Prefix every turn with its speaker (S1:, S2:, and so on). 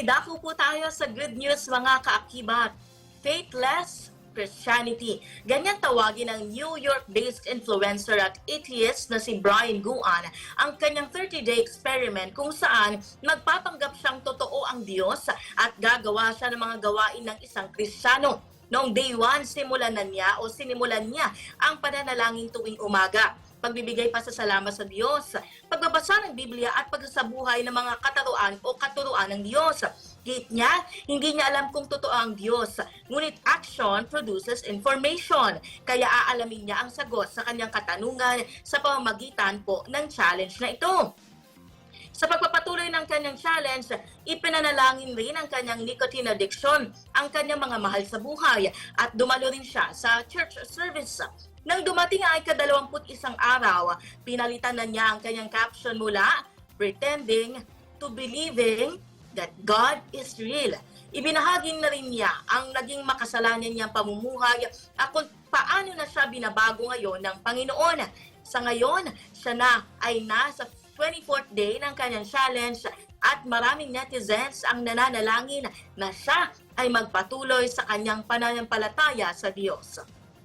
S1: dako po tayo sa good news mga kaakibat. Faithless Christianity. Ganyan tawagin ng New York-based influencer at atheist na si Brian Guan ang kanyang 30-day experiment kung saan magpapanggap siyang totoo ang Diyos at gagawa siya ng mga gawain ng isang Kristiyano. Noong day 1, sinimulan niya ang pananalangin tuwing umaga, pagbibigay pasasalamat sa Diyos, pagbabasa ng Biblia at pagsasabuhay ng mga katuruan ng Diyos. Gate niya, hindi niya alam kung totoo ang Diyos, ngunit action produces information. Kaya aalamin niya ang sagot sa kanyang katanungan sa pamamagitan po ng challenge na ito. Sa pagpapatuloy ng kanyang challenge, ipinanalangin rin ang kanyang nicotine addiction, ang kanyang mga mahal sa buhay, at dumalo rin siya sa church service. Nang dumating ay ka-21 araw, pinalitan na niya ang kanyang caption mula pretending to believing that God is real. Ibinahagi na rin niya ang naging makasalanan niyang pamumuhay at kung paano na siya binabago ngayon ng Panginoon. Sa ngayon, siya na ay nasa 24th day ng kanyang challenge at maraming netizens ang nananalangin na siya ay magpatuloy sa kanyang pananampalataya sa Diyos.